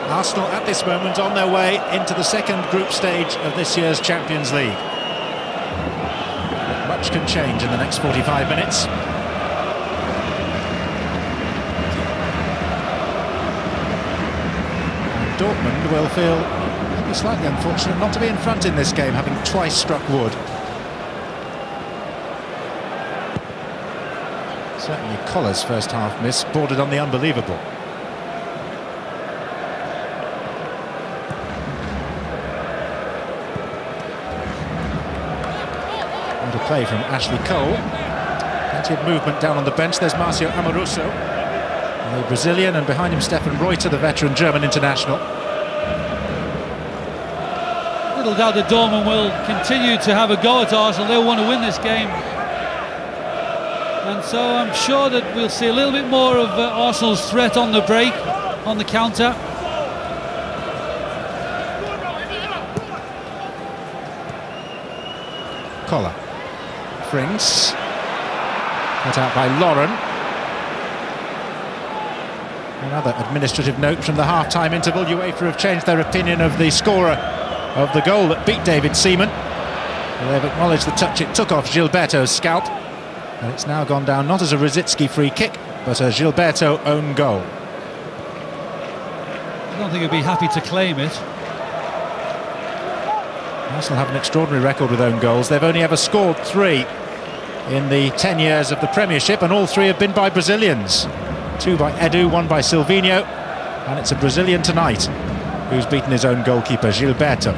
Arsenal at this moment on their way into the second group stage of this year's Champions League. Much can change in the next 45 minutes. And Dortmund will feel maybe slightly unfortunate not to be in front in this game, having twice struck wood. Certainly Collar's first half miss bordered on the unbelievable. What a play from Ashley Cole. Plenty of movement down on the bench. There's Marcio Amoroso, the Brazilian, and behind him Stefan Reuter, the veteran German international. Little doubt that Dortmund will continue to have a go at Arsenal. They'll want to win this game. And so I'm sure that we'll see a little bit more of Arsenal's threat on the break, on the counter. Collar. Frings. Cut out by Lauren. Another administrative note from the half-time interval. UEFA have changed their opinion of the scorer of the goal that beat David Seaman. They've acknowledged the touch it took off Gilberto's scalp. And it's now gone down not as a Rosicky free kick, but a Gilberto own goal. I don't think he'd be happy to claim it. Arsenal have an extraordinary record with own goals. They've only ever scored 3 in the 10 years of the Premiership, and all 3 have been by Brazilians. 2 by Edu, 1 by Silvinho, and it's a Brazilian tonight who's beaten his own goalkeeper, Gilberto.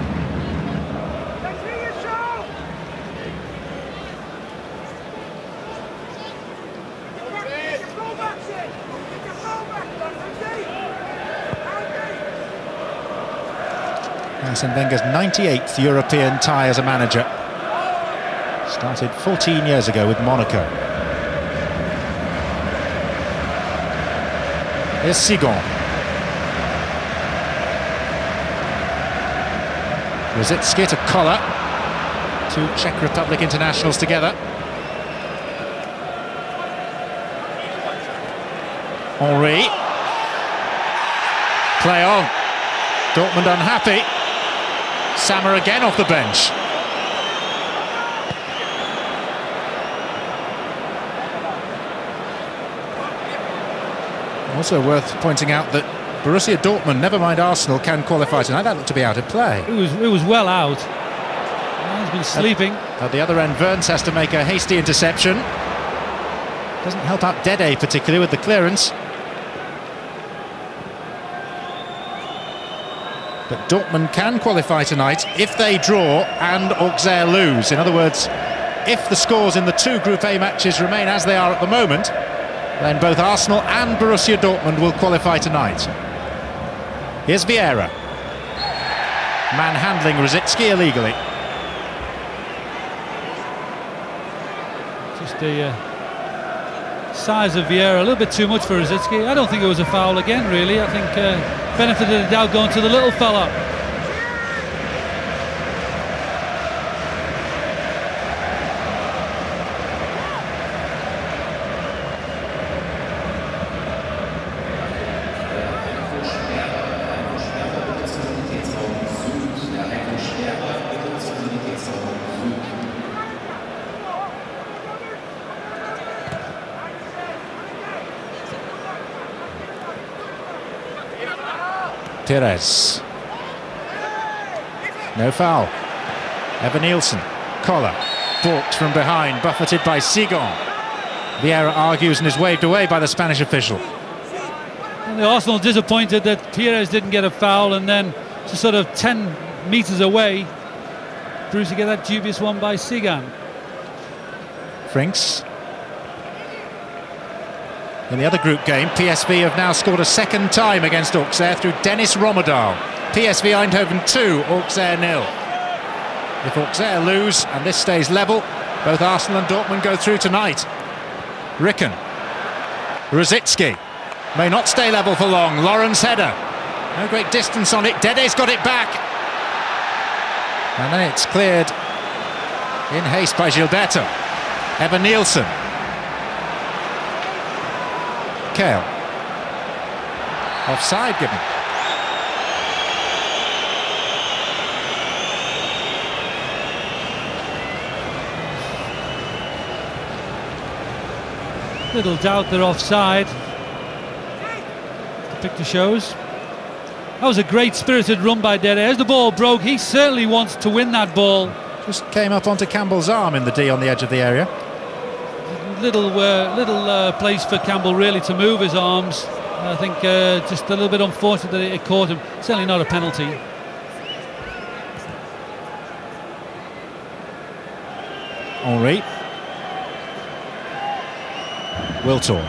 Arsene Wenger's 98th European tie as a manager. Started 14 years ago with Monaco. Here's Sigon. Rosicky to Collar. 2 Czech Republic internationals together. Henry. Play on. Dortmund unhappy. Sammer again off the bench. Also worth pointing out that Borussia Dortmund, never mind Arsenal, can qualify tonight. That looked to be out of play. It was well out. He's been sleeping. At the other end, Verns has to make a hasty interception. Doesn't help out Dede particularly with the clearance. But Dortmund can qualify tonight if they draw and Auxerre lose. In other words, if the scores in the 2 Group A matches remain as they are at the moment, then both Arsenal and Borussia Dortmund will qualify tonight. Here's Vieira. Manhandling Rosicky illegally. Just the size of Vieira, a little bit too much for Rosicky. I don't think it was a foul again, really. I think benefit of the doubt going to the little fella. Pires. No foul. Evan Nielsen. Collar. Balked from behind, buffeted by Sigon. Vieira argues and is waved away by the Spanish official. And the Arsenal disappointed that Pires didn't get a foul, and then just sort of 10 metres away, Bruce to get that dubious one by Sigan. Frings. In the other group game, PSV have now scored a second time against Auxerre through Dennis Rommedahl. PSV Eindhoven 2, Auxerre 0. If Auxerre lose and this stays level, both Arsenal and Dortmund go through tonight. Ricken. Rosicky. May not stay level for long. Lauren's header. No great distance on it. Dede's got it back. And then it's cleared in haste by Gilberto. Evan Nielsen. Kale. Offside given. Little doubt they're offside. The picture shows. That was a great spirited run by Dede. As the ball broke, he certainly wants to win that ball. Just came up onto Campbell's arm in the D on the edge of the area. Little place for Campbell really to move his arms. I think just a little bit unfortunate that it caught him. Certainly not a penalty. Henry. Wiltor.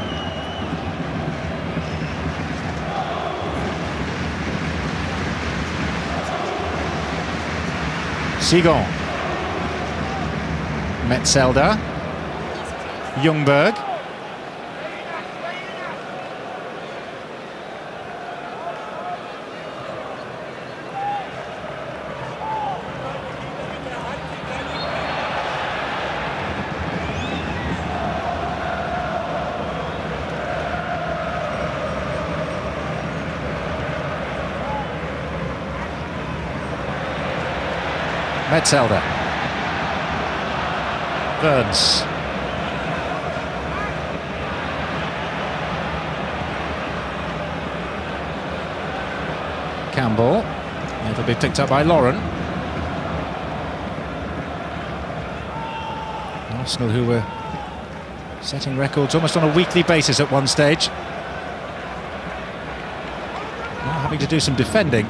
Sigon. Metzelder. Ljungberg. Metzelder. Burns. Campbell. It'll be picked up by Lauren. Arsenal, who were setting records almost on a weekly basis at one stage, now having to do some defending.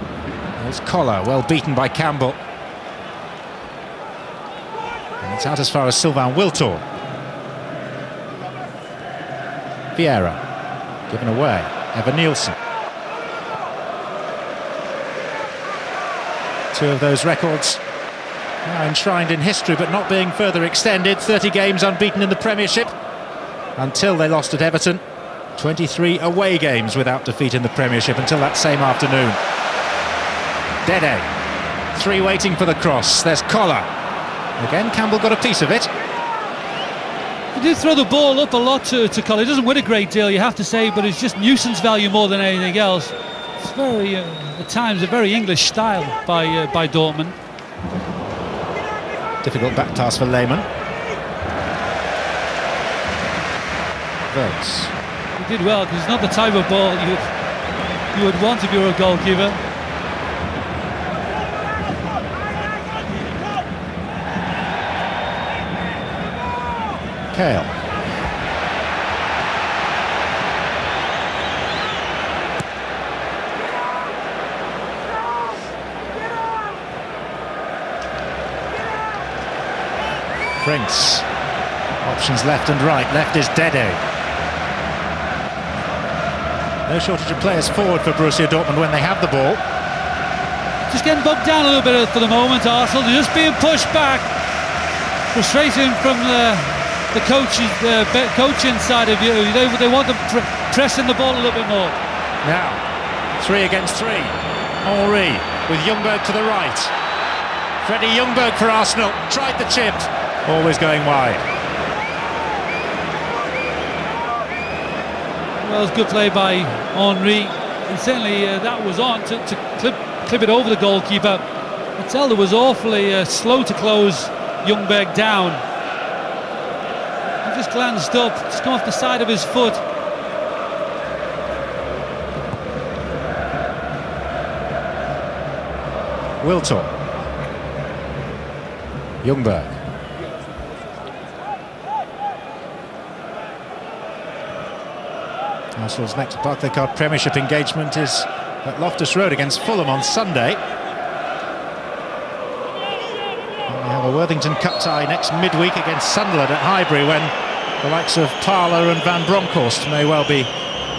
There's Collar, well beaten by Campbell. And it's out as far as Sylvain Wiltor. Vieira, given away. Evan Nielsen. Two of those records now enshrined in history, but not being further extended. 30 games unbeaten in the Premiership until they lost at Everton. 23 away games without defeat in the Premiership until that same afternoon. Dede. 3 waiting for the cross. There's Collar. Again, Campbell got a piece of it. He did throw the ball up a lot to Collar. He doesn't win a great deal, you have to say, but it's just nuisance value more than anything else. It's very, at times, a very English style by Dortmund. Difficult back pass for Lehmann. Votes. He did well, because it's not the type of ball you would want if you were a goalkeeper. Kale. Prince. Options left and right. Left is Dede. No shortage of players forward for Borussia Dortmund when they have the ball. Just getting bogged down a little bit for the moment, Arsenal. They're just being pushed back. Frustration from the coaching side of you. They want them pressing the ball a little bit more. Now, 3 against 3. Henry with Ljungberg to the right. Freddie Ljungberg for Arsenal. Tried the chip. Always going wide. Well, it was good play by Henry, and certainly that was on to clip it over the goalkeeper. Metzelder was awfully slow to close Ljungberg down. He just glanced up, just come off the side of his foot. Wiltor. Ljungberg. Arsenal's next Barclaycard Premiership engagement is at Loftus Road against Fulham on Sunday. And we have a Worthington Cup tie next midweek against Sunderland at Highbury, when the likes of Parlour and Van Bronckhorst may well be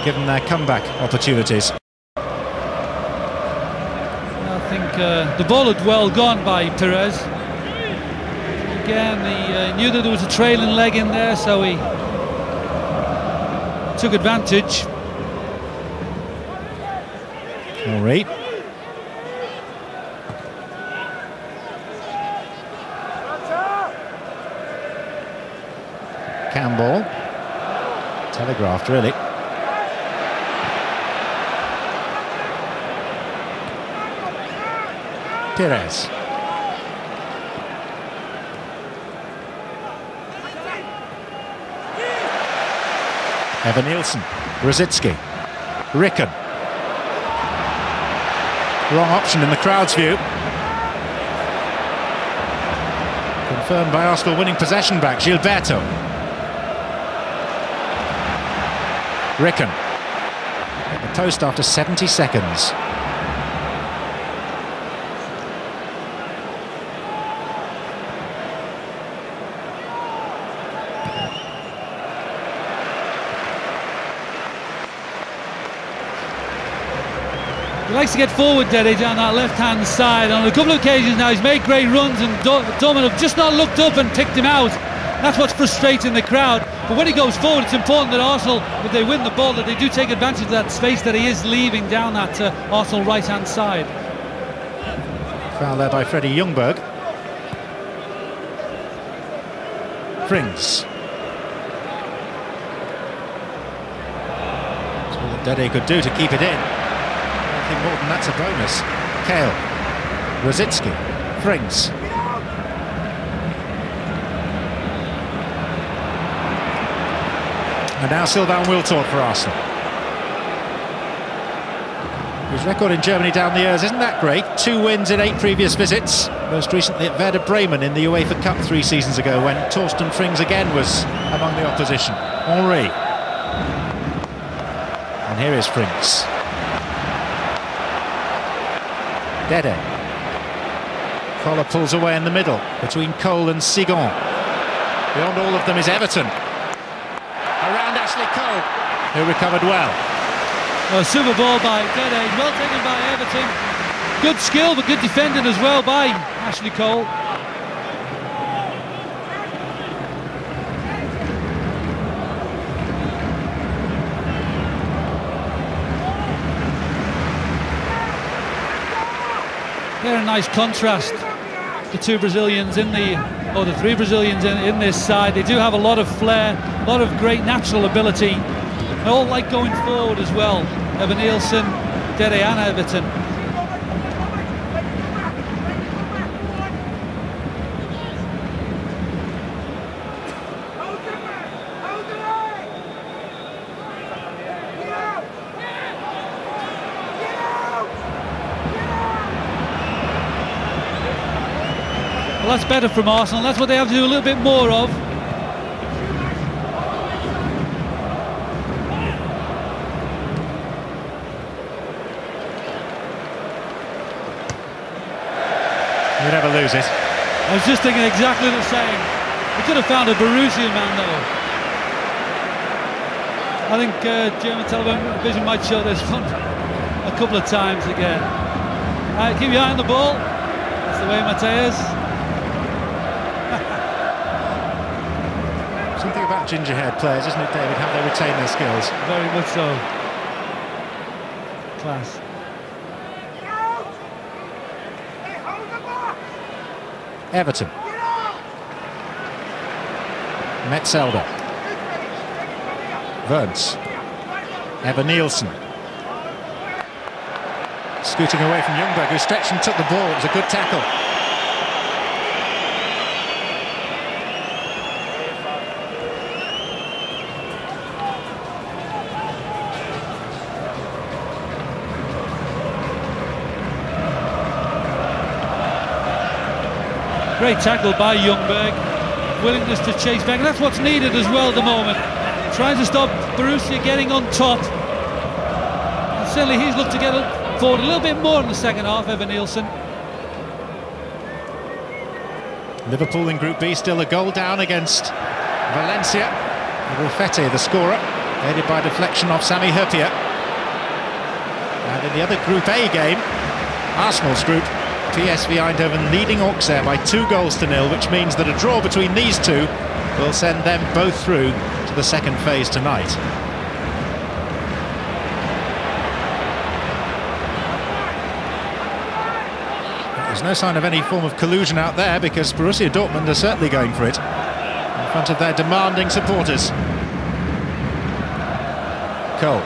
given their comeback opportunities. I think the ball had well gone by Perez. Again, he knew that there was a trailing leg in there, so he took advantage. Henry. Campbell. Telegraphed, really. Perez. Evan Nielsen, Rosicki, Ricken. Wrong option in the crowd's view. Confirmed by Arsenal winning possession back, Gilberto. Ricken. At the post after 70 seconds. He likes to get forward, Dede, down that left-hand side. On a couple of occasions now, he's made great runs, and Dortmund have just not looked up and picked him out. That's what's frustrating the crowd. But when he goes forward, it's important that Arsenal, if they win the ball, that they do take advantage of that space that he is leaving down that Arsenal right-hand side. Foul there by Freddie Ljungberg. Frings. That's all that Dede could do to keep it in. More than that's a bonus. Kale, Rosicki, Frings. And now Sylvain Wiltord for Arsenal. His record in Germany down the years isn't that great. 2 wins in 8 previous visits. Most recently at Werder Bremen in the UEFA Cup 3 seasons ago, when Torsten Frings again was among the opposition. Henry. And here is Frings. Dede. Collar pulls away in the middle between Cole and Sigon. Beyond all of them is Everton. Around Ashley Cole, who recovered well. A super ball by Dede, well taken by Everton. Good skill, but good defending as well by Ashley Cole. They're a nice contrast, the 2 Brazilians in the, or the 3 Brazilians in this side. They do have a lot of flair, a lot of great natural ability. They all like going forward as well. Evan Nielsen, Dede and Everton. Well, that's better from Arsenal. That's what they have to do a little bit more of. You never lose it. I was just thinking exactly the same. We could have found a Borussia man though. I think German television might show this one a couple of times again. Keep your eye on the ball. That's the way, Mateus. Something about ginger-haired players, isn't it, David? How they retain their skills. Very much so. Class. Everton. Metzelder. Wernz. Evan Nielsen. Scooting away from Ljungberg, who stretched and took the ball. It was a good tackle. Great tackle by Ljungberg. Willingness to chase back. And that's what's needed as well at the moment. Trying to stop Borussia getting on top. And certainly he's looked to get forward a little bit more in the second half, Evan Nielsen. Liverpool in Group B still a goal down against Valencia. Rufete, the scorer, aided by deflection off Sami Hyypiä. And in the other Group A game, Arsenal's group, PSV Eindhoven leading Auxerre by 2-0, which means that a draw between these two will send them both through to the second phase tonight. There's no sign of any form of collusion out there, because Borussia Dortmund are certainly going for it in front of their demanding supporters. Cole.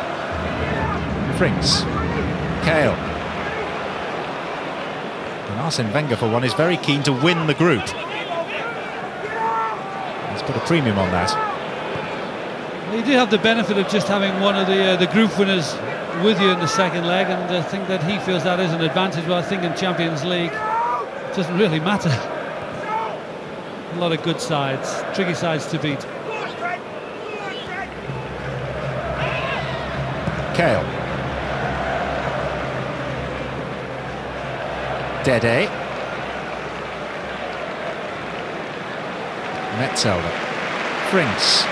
Frings. Kale. And Arsene Wenger, for one, is very keen to win the group. Let's put a premium on that. You do have the benefit of just having one of the group winners with you in the second leg, and I think that he feels that is an advantage. But I think in Champions League it doesn't really matter. A lot of good sides, tricky sides to beat. Kale. Dede. Metzelder. Frings.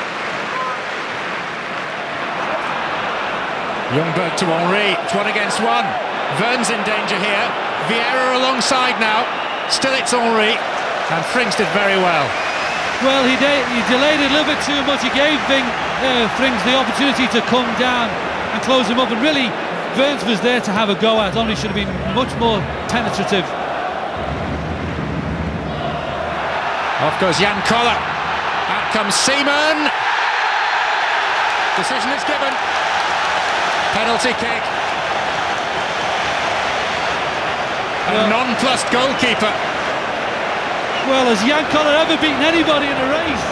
Ljungberg to Henry. It's 1 against 1. Vern's in danger here. Vieira alongside now. Still it's Henry. And Frings did very well. Well, he delayed it a little bit too much. He gave Frings the opportunity to come down and close him up. And really, Vern's was there to have a go at. Henry should have been much more penetrative. Off goes Jan Koller. Out comes Seaman. Decision is given. Penalty kick. A nonplussed goalkeeper. Well, has Jan Koller ever beaten anybody in a race?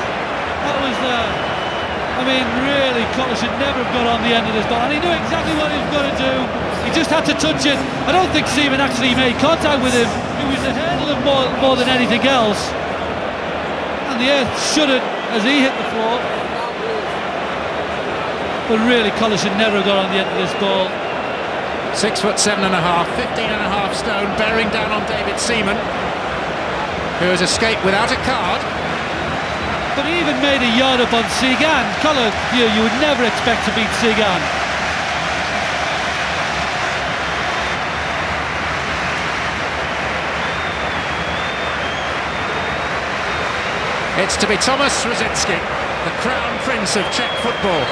That was, I mean, really, Koller should never have got on the end of this ball. And he knew exactly what he was going to do. He just had to touch it. I don't think Seaman actually made contact with him. It was a hurdle of more than anything else. And the earth shuddered as he hit the floor. But really, Koller should never have got on the end of this ball. 6'7.5", 15.5 stone, bearing down on David Seaman, who has escaped without a card. But he even made a yard up on Segan. Koller, you would never expect to beat Segan. It's to be Tomas Rosicky, the crown prince of Czech football,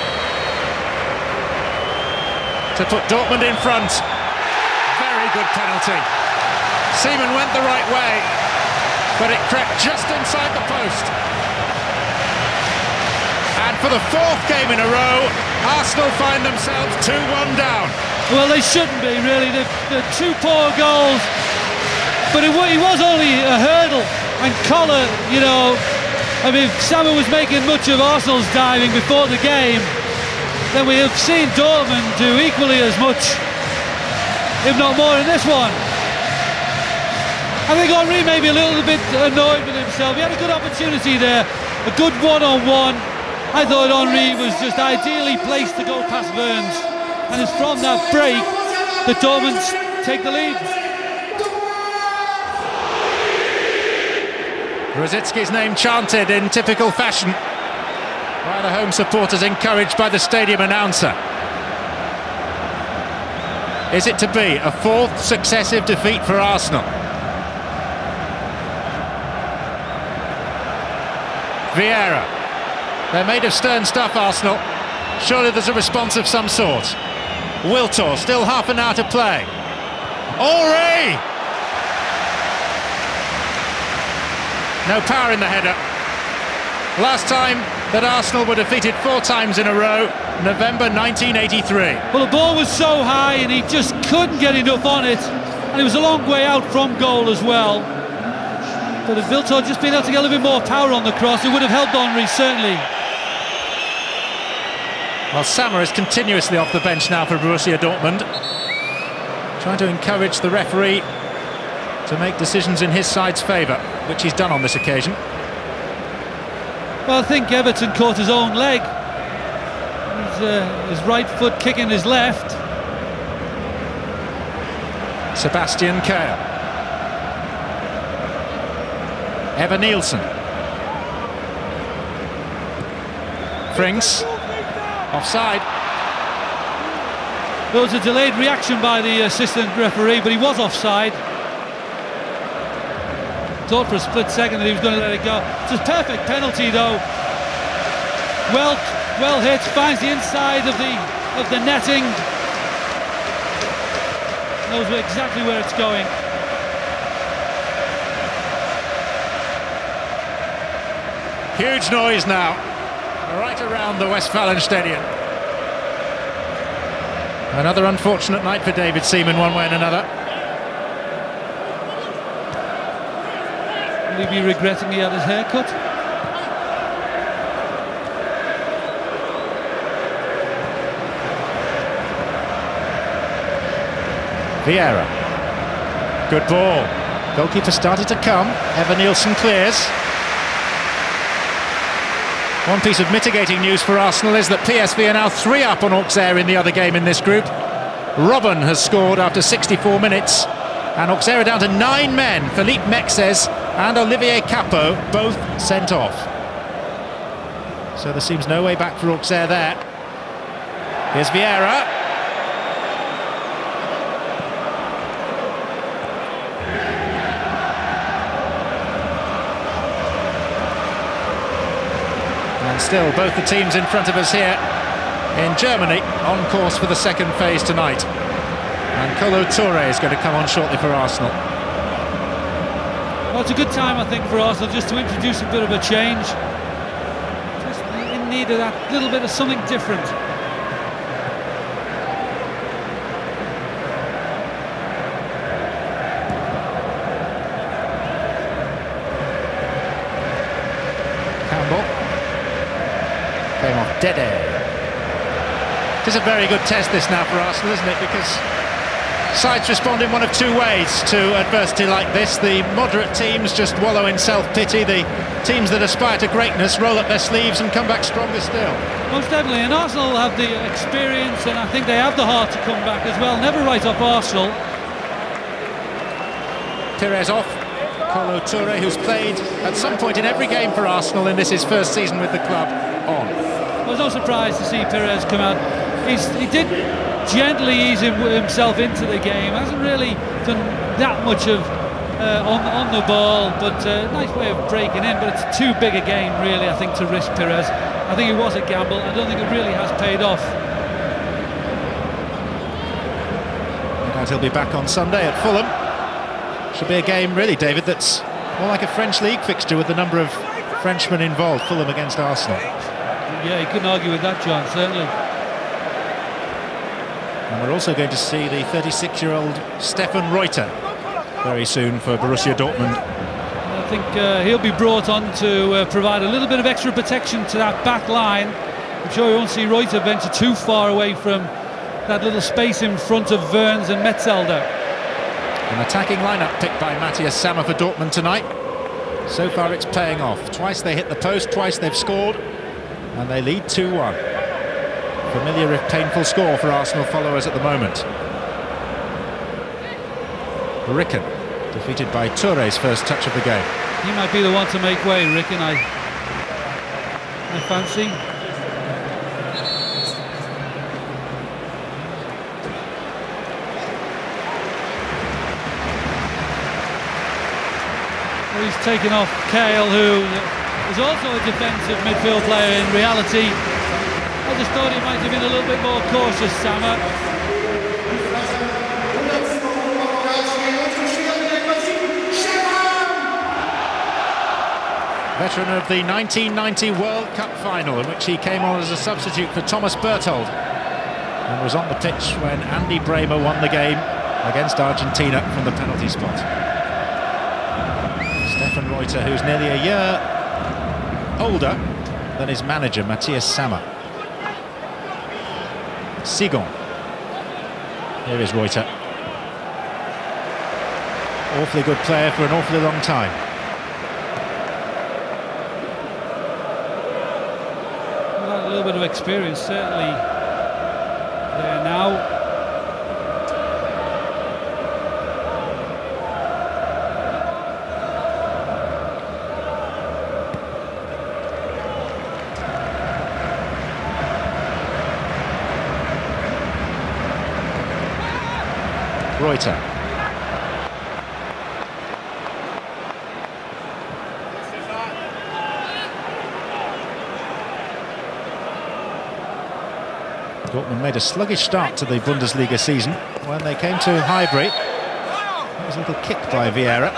to put Dortmund in front. Very good penalty. Seaman went the right way, but it crept just inside the post. And for the 4th game in a row, Arsenal find themselves 2-1 down. Well, they shouldn't be, really. The 2 poor goals. But it was only a hurdle. And Koller, you know, I mean, Samuel was making much of Arsenal's diving before the game. Then we have seen Dortmund do equally as much, if not more, in this one. I think Henry may be a little bit annoyed with himself. He had a good opportunity there, a good one-on-one. I thought Henry was just ideally placed to go past Verns. And it's from that break that Dortmund take the lead. Rosicky's name chanted in typical fashion by the home supporters, encouraged by the stadium announcer. Is it to be a 4th successive defeat for Arsenal? Vieira. They're made of stern stuff, Arsenal. Surely there's a response of some sort. Wiltor, still half an hour to play. Henry! No power in the header. Last time that Arsenal were defeated 4 times in a row, November 1983. Well, the ball was so high and he just couldn't get enough on it, and it was a long way out from goal as well. But if Wiltor had just been able to get a little bit more power on the cross, it would have helped Henry, certainly. Well, Sammer is continuously off the bench now for Borussia Dortmund, trying to encourage the referee to make decisions in his side's favour, which he's done on this occasion. Well, I think Everton caught his own leg. His right foot kicking his left. Sebastian Kale. Evan Nielsen. Frings. Offside. There was a delayed reaction by the assistant referee, but he was offside. Thought for a split second that he was going to let it go. It's a perfect penalty, though. Well hit, finds the inside of the netting. Knows exactly where it's going. Huge noise now, right around the Westfalenstadion. Another unfortunate night for David Seaman, one way and another. Will he be regretting he had his hair cut? Vieira. Good ball. Goalkeeper started to come. Evan Nielsen clears. One piece of mitigating news for Arsenal is that PSV are now 3 up on Auxerre in the other game in this group. Robben has scored after 64 minutes. And Auxerre are down to 9 men. Philippe Mexes and Olivier Capot both sent off. So there seems no way back for Auxerre there. Here's Vieira. And still both the teams in front of us here in Germany on course for the second phase tonight. And Kolo Touré is going to come on shortly for Arsenal. Well, it's a good time, I think, for Arsenal just to introduce a bit of a change. Just in need of that little bit of something different. Campbell. Came off Dede. It is a very good test this now for Arsenal, isn't it? Because sides respond in one of 2 ways to adversity like this. The moderate teams just wallow in self-pity. The teams that aspire to greatness roll up their sleeves and come back stronger still. Most definitely, and Arsenal have the experience, and I think they have the heart to come back as well. Never write off Arsenal. Pires off. Kolo Touré, who's played at some point in every game for Arsenal in this his first season with the club, on. I was no surprise to see Pires come out. He did gently ease himself into the game. Hasn't really done that much of on the ball, but nice way of breaking in. But it's too big a game, really, I think, to risk Pires. I think it was a gamble. I don't think it really has paid off. And he'll be back on Sunday at Fulham. Should be a game, really, David, that's more like a French league fixture with the number of Frenchmen involved. Fulham against Arsenal. Yeah, you couldn't argue with that, John, certainly. And we're also going to see the 36-year-old Stefan Reuter very soon for Borussia Dortmund. I think he'll be brought on to provide a little bit of extra protection to that back line. I'm sure you won't see Reuter venture too far away from that little space in front of Verns and Metzelder. An attacking lineup picked by Matthias Sammer for Dortmund tonight. So far it's paying off. Twice they hit the post, twice they've scored, and they lead 2-1. Familiar if painful score for Arsenal followers at the moment. Ricken defeated by Touré's first touch of the game. He might be the one to make way, Ricken, I fancy. He's taken off Kale, who is also a defensive midfield player in reality. I just thought he might have been a little bit more cautious, Sammer. Veteran of the 1990 World Cup final, in which he came on as a substitute for Thomas Berthold and was on the pitch when Andy Bremer won the game against Argentina from the penalty spot. Stefan Reuter, who's nearly a year older than his manager, Matthias Sammer. Sigon. Here is Reuter. Awfully good player for an awfully long time. Well, a little bit of experience, certainly, there now. Reuter. Dortmund made a sluggish start to the Bundesliga season when they came to Highbury. That was a little kick by Vieira,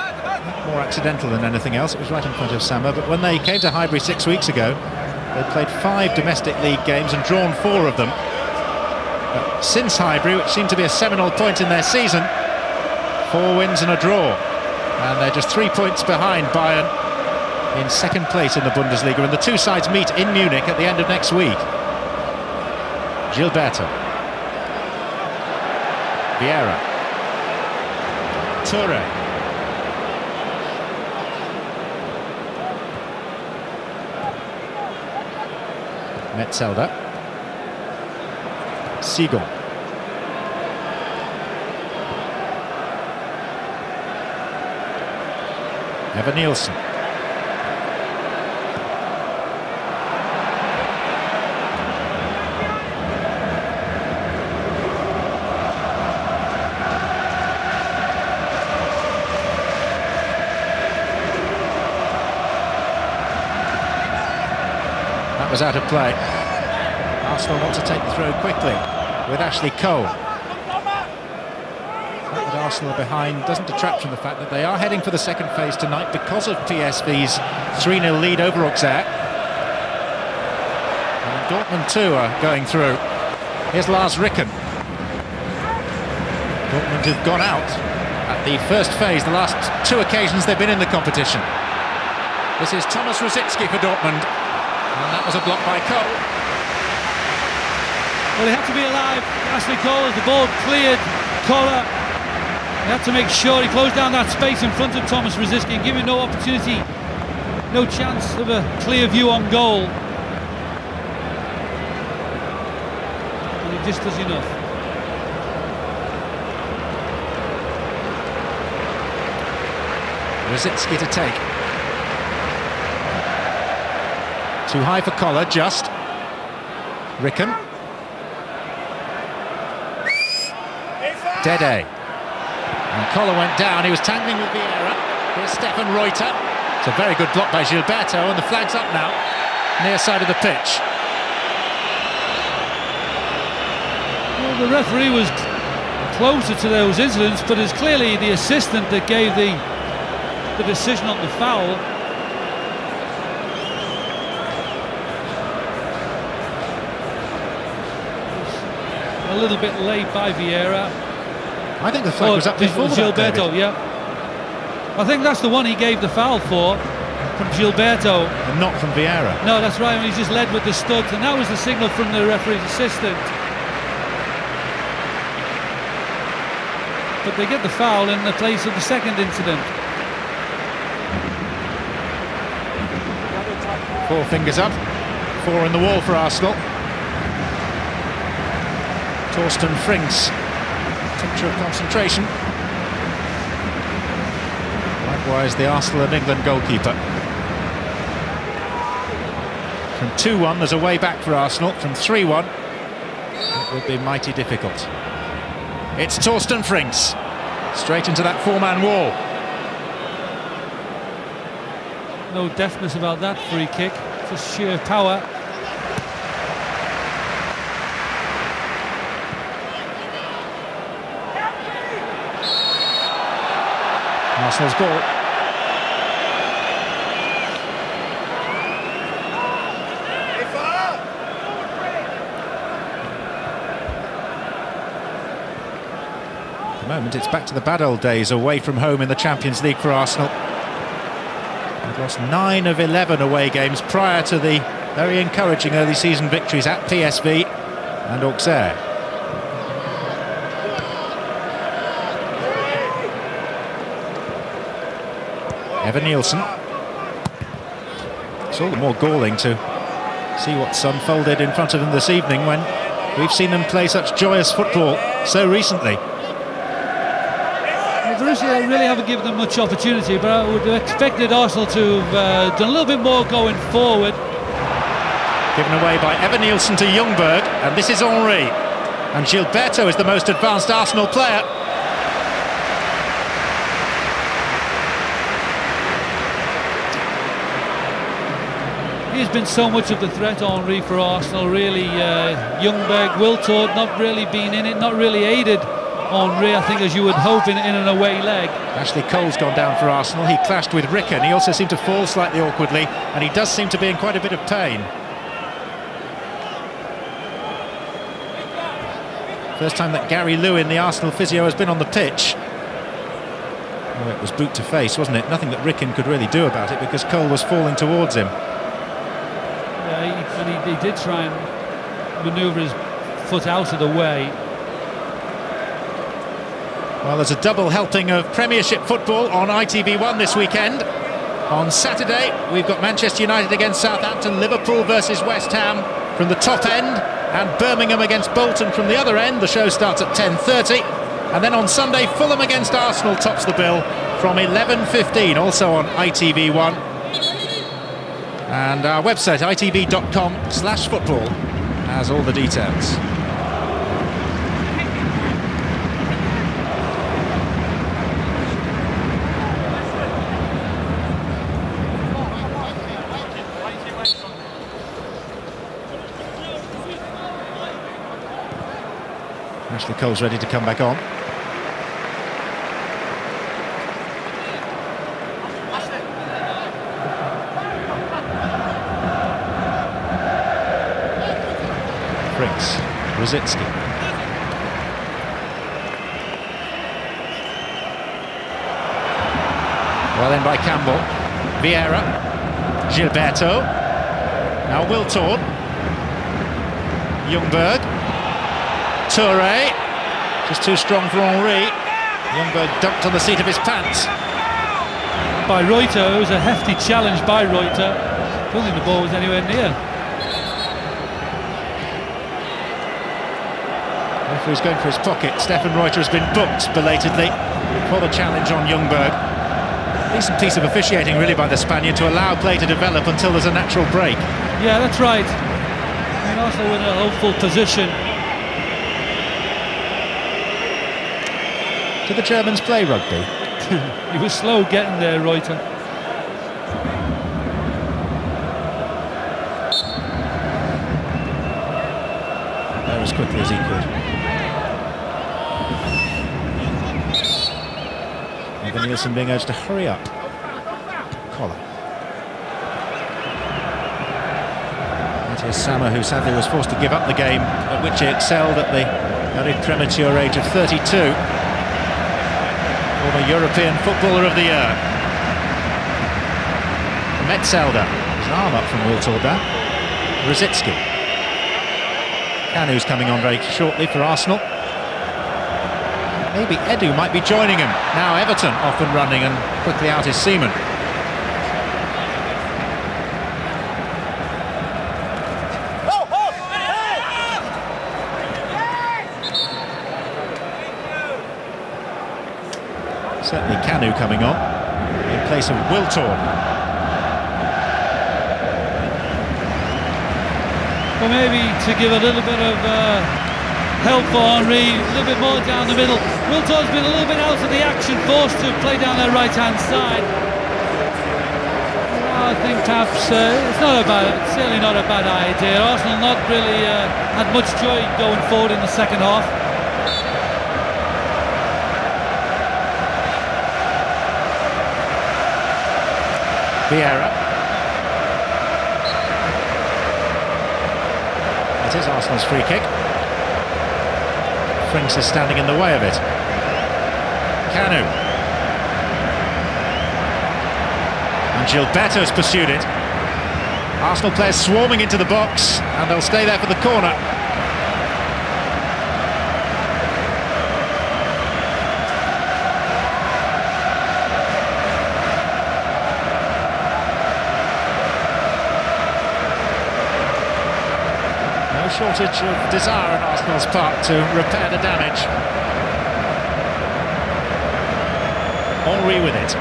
more accidental than anything else. It was right in front of Sammer, but when they came to Highbury 6 weeks ago, they played 5 domestic league games and drawn 4 of them. But since Highbury, which seemed to be a seminal point in their season, 4 wins and a draw, and they're just 3 points behind Bayern in second place in the Bundesliga, and the two sides meet in Munich at the end of next week. Gilberto. Vieira. Toure. Metzelder. Siegel. Evan Nielsen. That was out of play. Arsenal want to take the throw quickly with Ashley Cole. The fact that Arsenal are behind doesn't detract from the fact that they are heading for the second phase tonight because of PSV's 3-0 lead over Auxerre. And Dortmund too are going through. Here's Lars Ricken. Dortmund have gone out at the first phase, the last two occasions they've been in the competition. This is Thomas Rosicky for Dortmund. And that was a block by Cole. Well, he had to be alive, Ashley Cole, as the ball cleared Collar. He had to make sure he closed down that space in front of Thomas Rosicky and give him no opportunity, no chance of a clear view on goal. And he just does enough. Rosicky to take. Too high for Collar, just. Ricken. Dede. And Collar went down, he was tangling with Vieira. Here's Stefan Reuter. It's a very good block by Gilberto, and the flag's up now, near side of the pitch. Well, the referee was closer to those incidents, but it's clearly the assistant that gave the decision on the foul. A little bit late by Vieira. I think the flag was up before Gilberto, that, yeah. I think that's the one he gave the foul for, from Gilberto. And not from Vieira. No, that's right, and he just led with the studs, and that was the signal from the referee's assistant. But they get the foul in the place of the second incident. Four fingers up, four in the wall for Arsenal. Torsten Frings, temperature of concentration. Likewise the Arsenal and England goalkeeper. From 2-1 there's a way back for Arsenal. From 3-1 it would be mighty difficult. It's Torsten Frings, straight into that four-man wall. No deftness about that free kick, just sheer power. Arsenal's ball. At the moment it's back to the bad old days away from home in the Champions League for Arsenal. They've lost 9 of 11 away games prior to the very encouraging early season victories at PSV and Auxerre. Evan Nielsen. It's all the more galling to see what's unfolded in front of them this evening when we've seen them play such joyous football so recently. Well, Borussia really haven't given them much opportunity, but I would have expected Arsenal to have done a little bit more going forward. Given away by Evan Nielsen to Ljungberg, and this is Henry. And Gilberto is the most advanced Arsenal player. He's been so much of the threat, Henry, for Arsenal, really. Ljungberg, Wiltord not really been in it, not really aided Henry, I think, as you would hope in an away leg. Ashley Cole's gone down for Arsenal. He clashed with Ricken. He also seemed to fall slightly awkwardly, and he does seem to be in quite a bit of pain. First time that Gary Lewin, the Arsenal physio, has been on the pitch. Oh, it was boot to face, wasn't it? Nothing that Ricken could really do about it because Cole was falling towards him. Yeah, he did try and manoeuvre his foot out of the way. Well, there's a double helping of Premiership football on ITV1 this weekend. On Saturday, we've got Manchester United against Southampton, Liverpool versus West Ham from the top end, and Birmingham against Bolton from the other end. The show starts at 10:30. And then on Sunday, Fulham against Arsenal tops the bill from 11:15, also on ITV1. And our website, itv.com/football, has all the details. Ashley Cole's ready to come back on. Fricks, Rosicki. Well in by Campbell. Vieira. Gilberto. Now Wiltord. Ljungberg. Touré, just too strong for Henry. Ljungberg dunked on the seat of his pants. By Reuter, it was a hefty challenge by Reuter. I don't think the ball was anywhere near. Referee's going for his pocket. Stefan Reuter has been booked belatedly for the challenge on Ljungberg. Decent piece of officiating really by the Spaniard to allow play to develop until there's a natural break. Yeah, that's right. I mean, Arsenal in a hopeful position. Do the Germans play rugby? He was slow getting there, Reuter. There as quickly as he could. Evan Nielsen being urged to hurry up. Collar. Matthias Sammer, who sadly was forced to give up the game, at which he excelled at the very premature age of 32. Former European Footballer of the Year. Metzelder, his arm up from Wiltord there. Rosicki. Kanu's coming on very shortly for Arsenal. Maybe Edu might be joining him. Now Everton off and running, and quickly out is Seaman. Certainly Kanu coming on in place of Wiltord. Well, maybe to give a little bit of help for Henry, a little bit more down the middle. Wiltord's been a little bit out of the action, forced to play down their right-hand side. Well, I think perhaps it's certainly not a bad idea. Arsenal not really had much joy going forward in the second half. Vieira. It is Arsenal's free kick. Frings is standing in the way of it. Kanu. And Gilberto's pursued it. Arsenal players swarming into the box, and they'll stay there for the corner. Shortage of desire on Arsenal's part to repair the damage. Henry with it.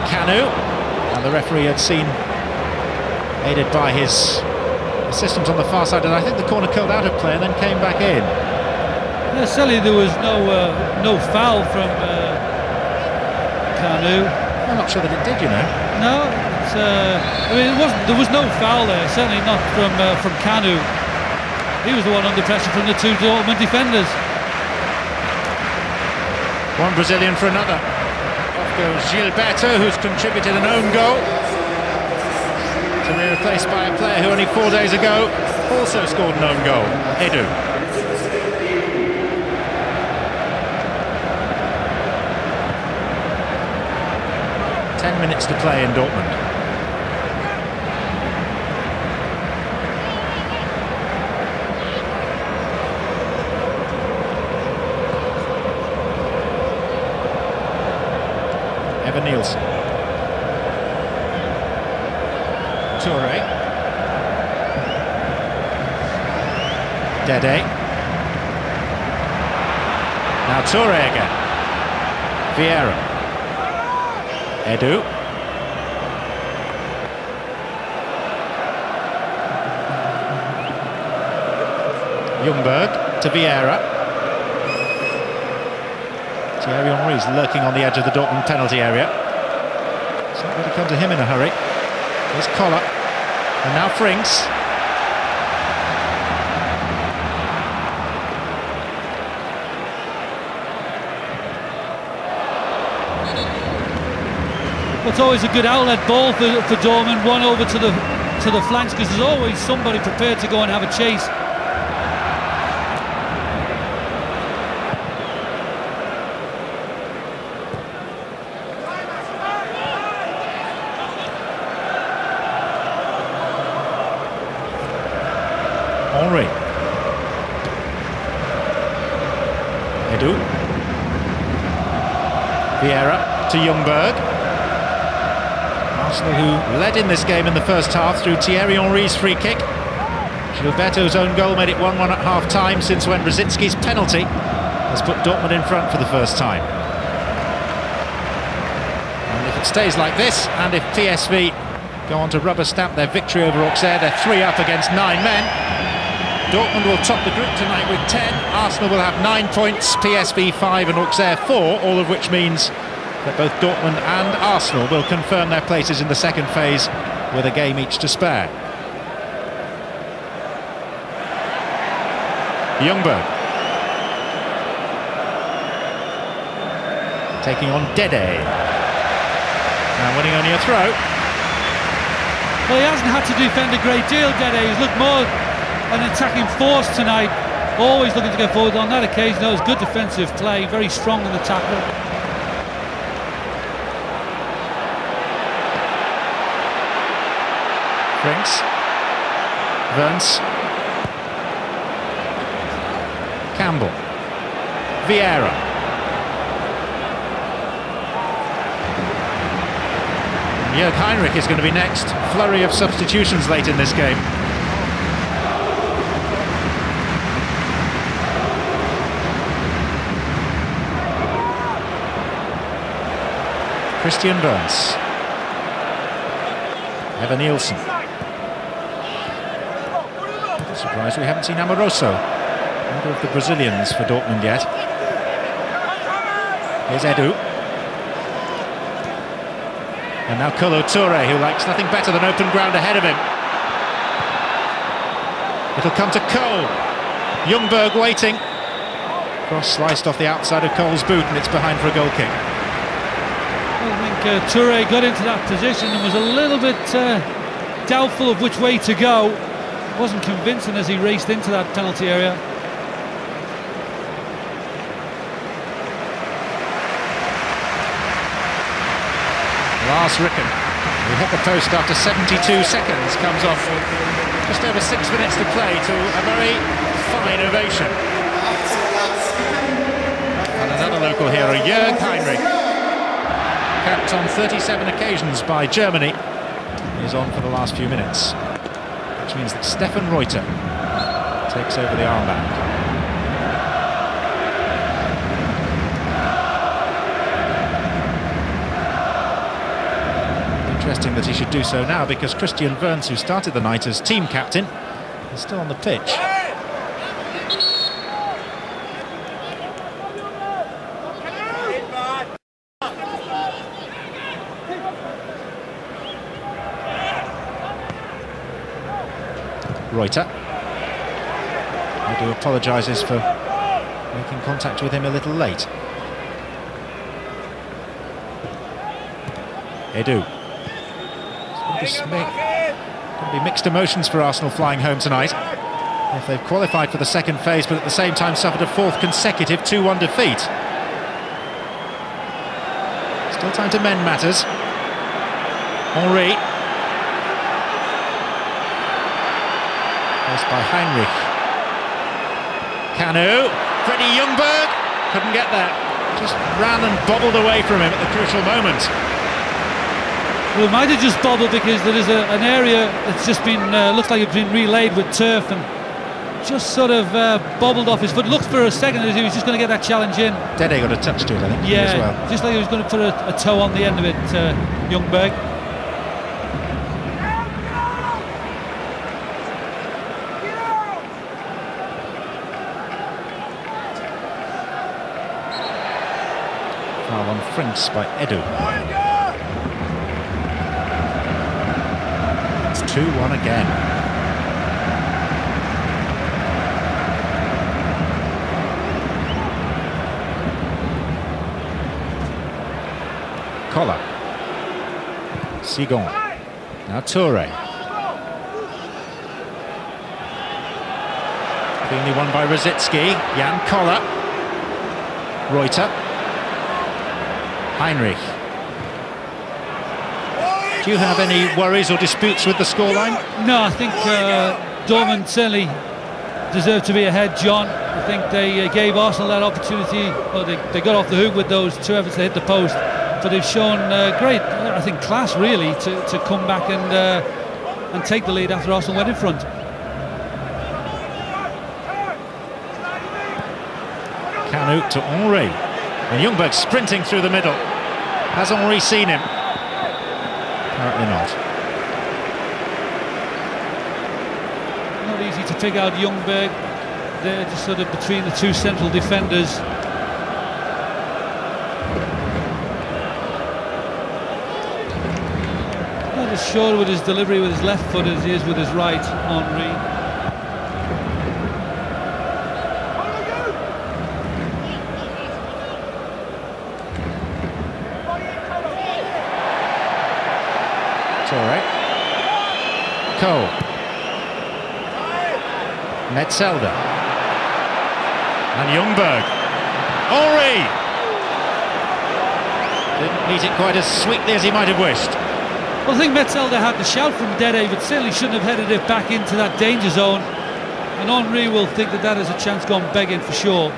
Kanu, and the referee had seen, aided by his assistant on the far side, and I think the corner curled out of play and then came back in. Yeah, sadly there was no foul from Kanu. I'm not sure that it did, you know. No. I mean, there was no foul there, certainly not from Kanu. He was the one under pressure from the two Dortmund defenders. One Brazilian for another. Off goes Gilberto, who's contributed an own goal. To be replaced by a player who only 4 days ago also scored an own goal, Edu. Minutes to play in Dortmund. Evan Nielsen. Toure. Dede. Now Toure again. Vieira. Edu. Ljungberg to Vieira. Thierry Henry's lurking on the edge of the Dortmund penalty area. It's not going to come to him in a hurry. There's Koller. And now Frings. Well, it's always a good outlet ball for Dortmund, one over to the flanks, because there's always somebody prepared to go and have a chase. Henry. Edu. Vieira to Ljungberg. Arsenal, who led in this game in the first half through Thierry Henry's free kick. Gilberto's own goal made it 1-1 at half-time, since when Rosicki's penalty has put Dortmund in front for the first time. And if it stays like this, and if PSV go on to rubber stamp their victory over Auxerre, they're 3 up against 9 men. Dortmund will top the group tonight with 10. Arsenal will have 9 points, PSV 5 and Auxerre 4, all of which means that both Dortmund and Arsenal will confirm their places in the second phase with a game each to spare. Ljungberg. Taking on Dede. Now winning only a throw. Well, he hasn't had to defend a great deal, Dede. He's looked more an attacking force tonight, always looking to get forward. On that occasion, it was good defensive play, very strong in the tackle. Frings. Verns. Campbell. Vieira. Jörg Heinrich is going to be next. Flurry of substitutions late in this game. Christian Verns. Evan Nielsen. Surprised we haven't seen Amoroso, either of the Brazilians, for Dortmund yet. Here's Edu. And now Kolo Toure, who likes nothing better than open ground ahead of him. It'll come to Cole. Ljungberg waiting. Cross sliced off the outside of Cole's boot, and it's behind for a goal kick. I think Toure got into that position and was a little bit doubtful of which way to go. Wasn't convincing as he raced into that penalty area. Lars Ricken, who hit the post after 72 seconds, comes off just over 6 minutes to play to a very fine ovation. And another local hero, Jörg Heinrich, capped on 37 occasions by Germany, is on for the last few minutes, which means that Stefan Reuter takes over the armband. Interesting that he should do so now, because Christian Verns, who started the night as team captain, is still on the pitch. Reuter. Edu apologises for making contact with him a little late. Edu. It's going to be mixed emotions for Arsenal flying home tonight, if they've qualified for the second phase but at the same time suffered a fourth consecutive 2-1 defeat. Still time to mend matters. Henry. By Heinrich. Kanu. Freddie Ljungberg couldn't get there. just ran and bobbled away from him at the crucial moment. Well, it might have just bobbled because there is an area that's just been, looks like it's been relayed with turf and just sort of bobbled off his foot. Looked for a second as he was just going to get that challenge in. Dede got a touch to it, I think, yeah, as well. Just like he was going to put a toe on the end of it, Ljungberg. Foul on Frinks by Edu. It's 2-1 again. Koller. Sigon. Now Toure. Cleanly won by Rosicki. Jan Koller. Reuter. Heinrich. Do you have any worries or disputes with the scoreline? No, I think Dortmund certainly deserved to be ahead, John. I think they gave Arsenal that opportunity. Well, they got off the hook with those two efforts to hit the post. But they've shown great, I think, class really to come back and take the lead after Arsenal went in front. Canute to Henry. And Ljungberg sprinting through the middle. Has Henry seen him? Apparently not. Not easy to pick out Ljungberg. They're just sort of between the two central defenders. Not as sure with his delivery with his left foot as he is with his right, Henry. Toure. Cole. Metzelder. And Ljungberg. Henry! Didn't meet it quite as sweetly as he might have wished. Well, I think Metzelder had the shout from Dede, but certainly shouldn't have headed it back into that danger zone. And Henry will think that that is a chance gone begging for sure.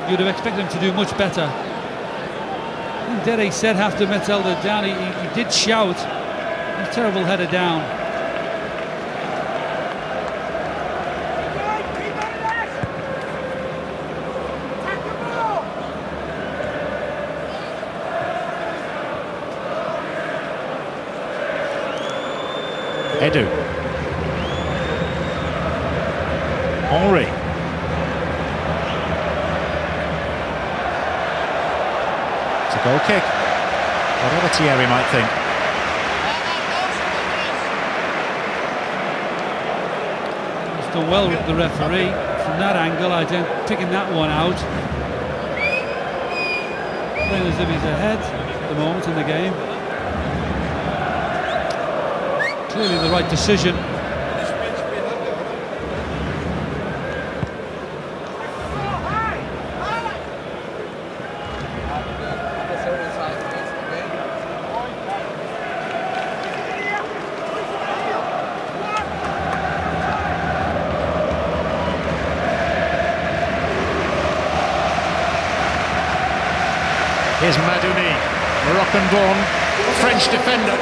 You'd have expected him to do much better. I think Dede said after Metzelder down, he did shout. A terrible header down. Edu. Henry. It's a goal kick. Whatever Thierry might think. He's done well with the referee from that angle. I think picking that one out. Playing as if he's ahead at the moment in the game. Clearly the right decision. Here's Madouni, Moroccan-born French defender.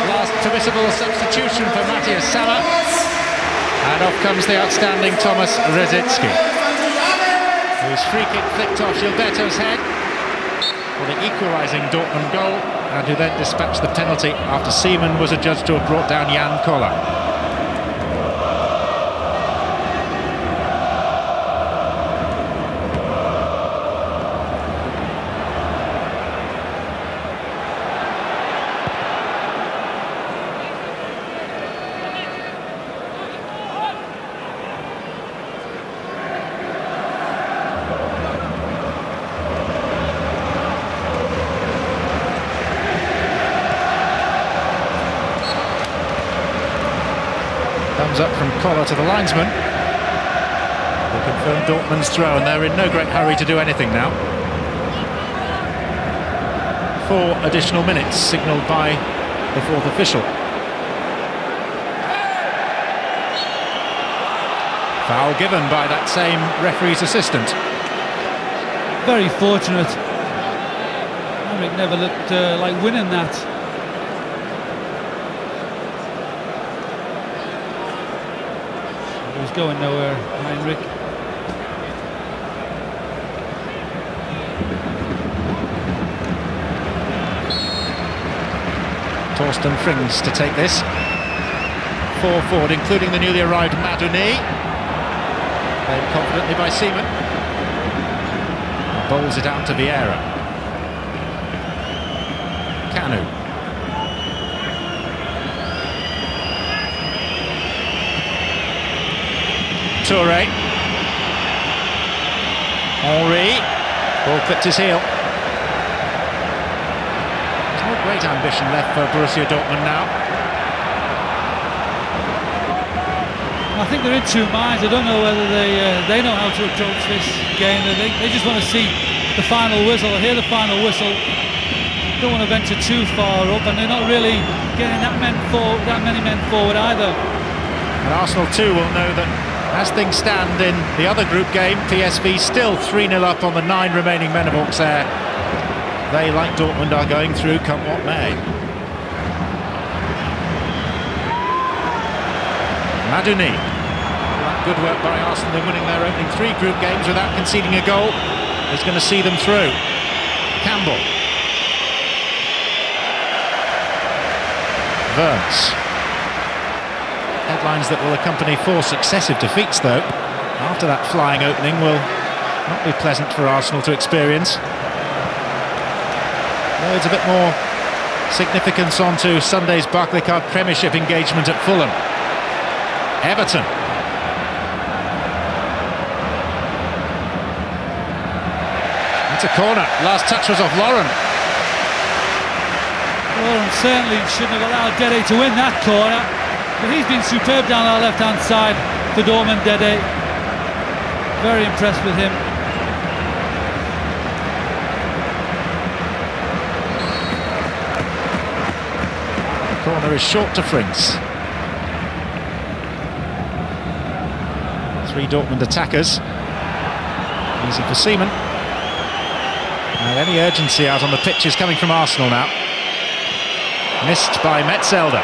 Last permissible substitution for Matthias Sammer. And off comes the outstanding Thomas Rosicki, whose free kick flicked off Gilberto's head for the equalising Dortmund goal, and who then dispatched the penalty after Seaman was adjudged to have brought down Jan Koller. Thumbs up from Koller to the linesman. They confirm Dortmund's throw, and they're in no great hurry to do anything now. 4 additional minutes signalled by the fourth official. Foul given by that same referee's assistant. very fortunate. Heinrich never looked like winning that. He was going nowhere, Heinrich. Torsten Frings to take this. 4 forward, including the newly arrived Maduni. Played confidently by Seaman. Bowls it out to Vieira. Kanu. Toure. Henry. Ball clipped his heel. There's no great ambition left for Borussia Dortmund now. I think they're in two minds. I don't know whether they know how to approach this game. They just want to see the final whistle, or hear the final whistle. Don't want to venture too far up, and they're not really getting that many men forward either. And Arsenal too will know that as things stand in the other group game, PSV still 3-0 up on the 9 remaining men of Auxerre. They, like Dortmund, are going through come what may. Maduni. Good work by Arsenal in winning their opening 3 group games without conceding a goal. Is going to see them through. Campbell. Verns. Headlines that will accompany 4 successive defeats, though, after that flying opening, will not be pleasant for Arsenal to experience. Loads a bit more significance onto Sunday's Barclaycard Premiership engagement at Fulham. Everton. That's a corner. Last touch was off Lauren. Lauren certainly shouldn't have allowed Dede to win that corner, but he's been superb down our left-hand side for Dortmund. Dede, very impressed with him. Corner is short to Frings. 3 Dortmund attackers. Easy for Seaman. Now any urgency out on the pitch is coming from Arsenal now. Missed by Metzelder.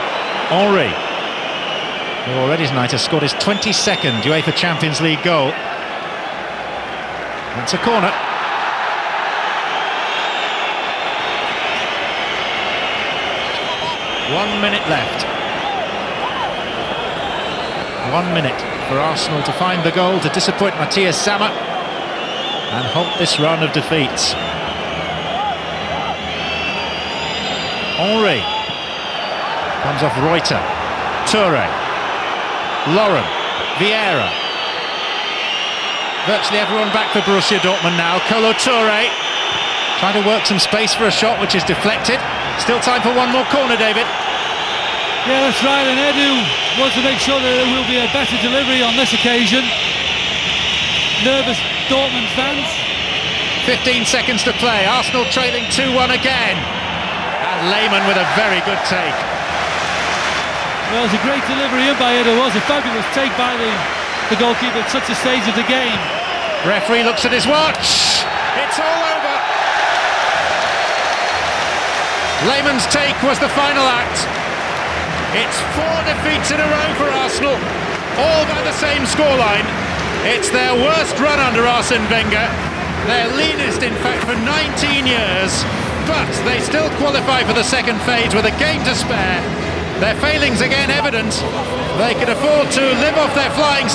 Henry, who already tonight has scored his 22nd UEFA Champions League goal. That's a corner. One minute left. 1 minute for Arsenal to find the goal to disappoint Matthias Sammer and halt this run of defeats. Henry comes off Reuter. Toure. Lauren. Vieira. Virtually everyone back for Borussia Dortmund now. Kolo Toure trying to work some space for a shot which is deflected. Still time for one more corner, David. Yeah, that's right, and Edu wants to make sure that there will be a better delivery on this occasion. Nervous Dortmund fans. 15 seconds to play. Arsenal trailing 2-1 again. And Lehmann with a very good take. Well, it's a great delivery in by Edu. It was a fabulous take by the goalkeeper at such a stage of the game. Referee looks at his watch. It's all over. Lehmann's take was the final act. It's 4 defeats in a row for Arsenal, all by the same scoreline. It's their worst run under Arsene Wenger, their leanest in fact for 19 years, but they still qualify for the second phase with a game to spare. Their failings again evident. They can afford to live off their flying